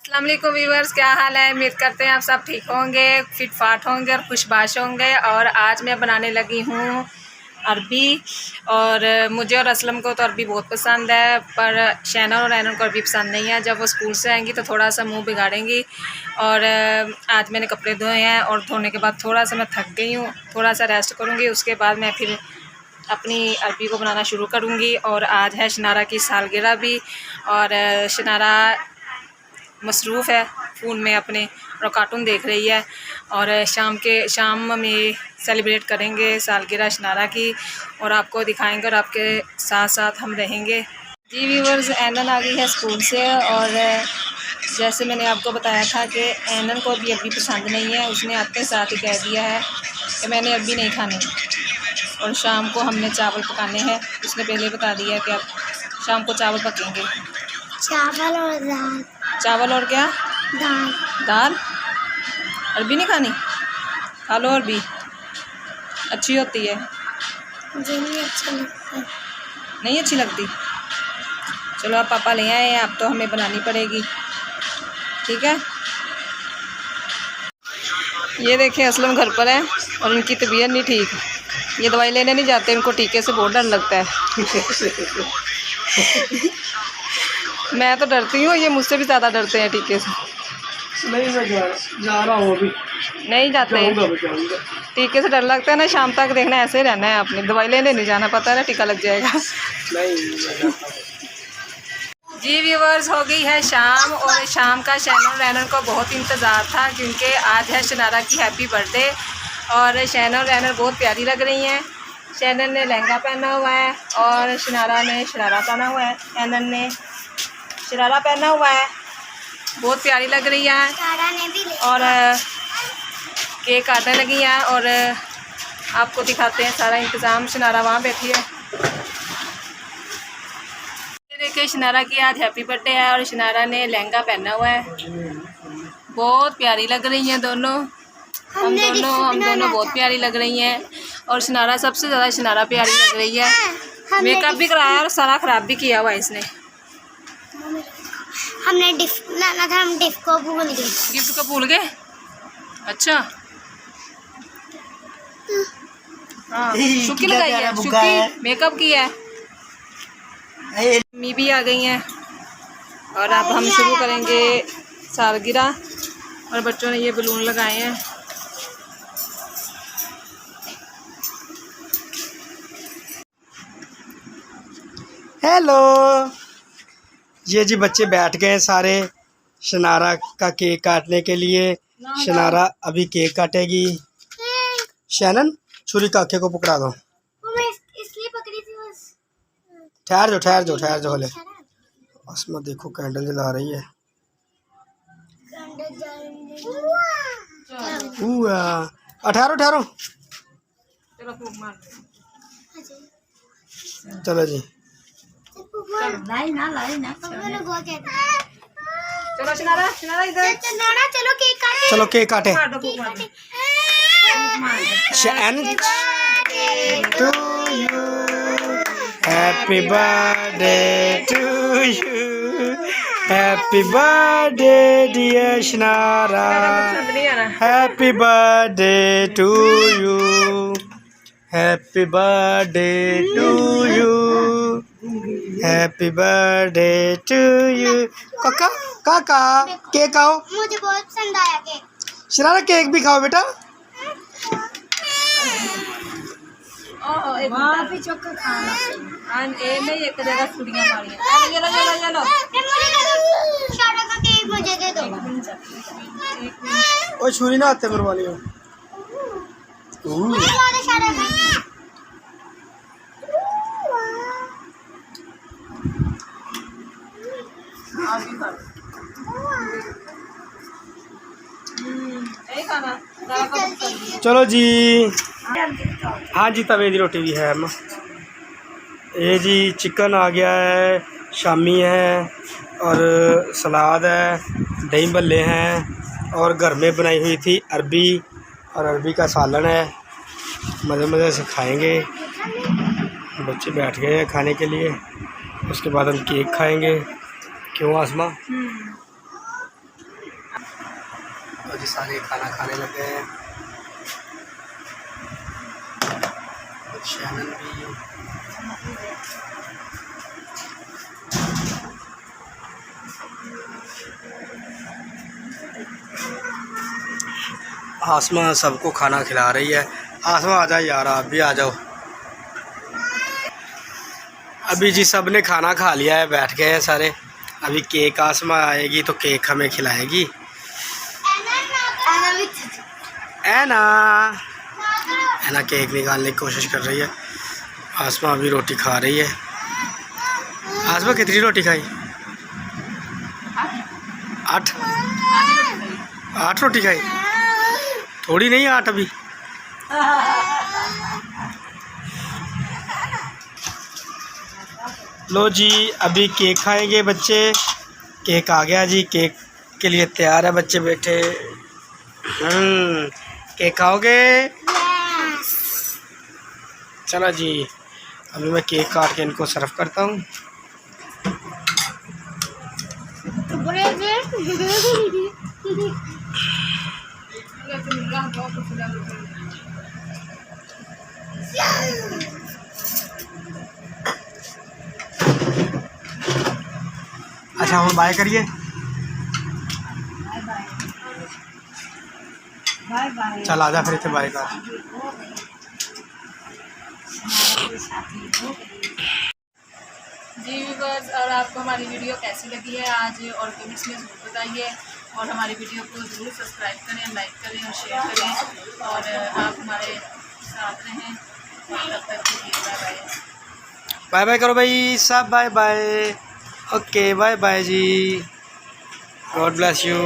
अस्सलाम वालेकुम व्यूअर्स, क्या हाल है। उम्मीद करते हैं आप सब ठीक होंगे, फिट फाट होंगे और खुशबाश होंगे। और आज मैं बनाने लगी हूँ अरबी। और मुझे और असलम को तो अरबी बहुत पसंद है, पर शैनन और रैनन को अरबी पसंद नहीं है। जब वो स्कूल से आएंगी तो थोड़ा सा मुंह बिगाड़ेंगी। और आज मैंने कपड़े धोए हैं और धोने के बाद थोड़ा सा मैं थक गई हूँ, थोड़ा सा रेस्ट करूँगी। उसके बाद मैं फिर अपनी अरबी को बनाना शुरू करूँगी। और आज है शनारा की सालगिरह भी, और शनारा मसरूफ़ है फ़ोन में अपने और कार्टून देख रही है। और शाम में सेलिब्रेट करेंगे सालगिरह शनारा की, और आपको दिखाएंगे और आपके साथ साथ हम रहेंगे। जी व्यूअर्स, ऐनन आ गई है स्कूल से। और जैसे मैंने आपको बताया था कि ऐनन को भी अरबी पसंद नहीं है, उसने आपके साथ ही कह दिया है कि मैंने अरबी नहीं खानी। और शाम को हमने चावल पकाने हैं, उसने पहले बता दिया है कि अब शाम को चावल पकेंगे। चावल और दाल। चावल और क्या? दाल। दाल। अरबी नहीं खानी? खा लो, अरबी अच्छी होती है। मुझे नहीं अच्छा लगता। नहीं अच्छी लगती? चलो आप पापा ले आए हैं, अब तो हमें बनानी पड़ेगी, ठीक है। ये देखें, असलम घर पर है और इनकी तबीयत नहीं ठीक। ये दवाई लेने नहीं जाते, इनको टीके से बहुत डर लगता है। मैं तो डरती हूँ, ये मुझसे भी ज़्यादा डरते हैं टीके से। नहीं मैं जा रहा हूँ अभी। नहीं जाते? टीके से डर लगता है ना। शाम तक देखना ऐसे ही रहना है, आपने दवाई लेने नहीं जाना, पता है ना टीका लग जाएगा। नहीं जी व्यूअर्स, हो गई है शाम, और शाम का शैनन रैनन को बहुत इंतज़ार था, क्योंकि आज है शनारा की हैप्पी बर्थडे। और शैनन रैनन बहुत प्यारी लग रही हैं। शैनन ने लहंगा पहना हुआ है और शनारा ने शरारा पहना हुआ है। ऐनन ने शरारा पहना हुआ है, बहुत प्यारी लग रही है। और केक काटने लगी हैं, और आपको दिखाते हैं सारा इंतज़ाम। शनारा वहाँ बैठी है। देखिए, शनारा की आज हैप्पी बर्थडे है और शनारा ने लहंगा पहना हुआ है। बहुत प्यारी लग रही हैं दोनों। हम दोनों बहुत प्यारी लग रही हैं। और शनारा सबसे ज़्यादा शनारा प्यारी लग रही है। मेकअप भी कराया और सारा ख़राब भी किया हुआ है इसने। हमने गिफ्ट लाना था, हम गिफ्ट को भूल गए। गिफ्ट को भूल गए? अच्छा हाँ, शुक्की लगाई है, शुक्की मेकअप किया है। मम्मी भी आ गई हैं और अब हम शुरू करेंगे सालगिरह। और बच्चों ने ये बलून लगाए हैं। हेलो, ये जी बच्चे बैठ गए सारे शनारा का केक काटने के लिए। शनारा अभी केक काटेगी। शैनन, छुरी काके को पकड़ा दो। इसलिए पकड़ी थी बस। ठहर जाओ हले। असमा देखो कैंडल जला रही है। ठहरो। चलो जी। चलो शनारा इधर। चलो केक काटे। Happy birthday to you, happy birthday dear Shanara, happy birthday to you, happy birthday to you, happy birthday to you. काका केक खाओ। मुझे बहुत पसंद आया केक। शनारा केक भी खाओ बेटा। वहाँ भी चोकर खाना नहीं, एक जगह छुड़ियाँ मारियाँ। चलो शनारा का केक मुझे दे दो। ओ छुरी ना हाथे मरवा लियो। चलो जी। हाँ जी, तवे की रोटी भी है। ये जी चिकन आ गया है, शामी है और सलाद है, दही भल्ले हैं, और घर में बनाई हुई थी अरबी, और अरबी का सालन है। मज़े से खाएंगे। बच्चे बैठ गए हैं खाने के लिए। उसके बाद हम केक खाएंगे। क्यों आसमा? सारे खाना खाने लगे हैं। शैनन भी आसमा सबको खाना खिला रही है। आसमा आ जाओ यार, आप भी आ जाओ। अभी जी सब ने खाना खा लिया है, बैठ गए हैं सारे। अभी केक आसमा आएगी तो केक हमें खिलाएगी। ऐना केक निकालने की कोशिश कर रही है। आसमा अभी रोटी खा रही है। आसमा कितनी रोटी खाई? 8 8 रोटी खाई? थोड़ी नहीं, 8 अभी। लो जी, अभी केक खाएंगे बच्चे। केक आ गया जी, केक के लिए तैयार है बच्चे बैठे। केक खाओगे? चलो जी, अभी मैं केक काट के इनको सर्व करता हूँ। अच्छा, हम बाय करिए। चल आजा फिर इतने बाय कर। जी व्यूअर्स, और आपको हमारी वीडियो कैसी लगी है आज और कमेंट्स में ज़रूर बताइए। और हमारी वीडियो को ज़रूर सब्सक्राइब करें, लाइक करें और शेयर करें। और आप हमारे साथ रहें। और तब तक के लिए बाय बाय। बाय बाय करो भाई सब, bye bye. Okay, bye bye ji. God bless you.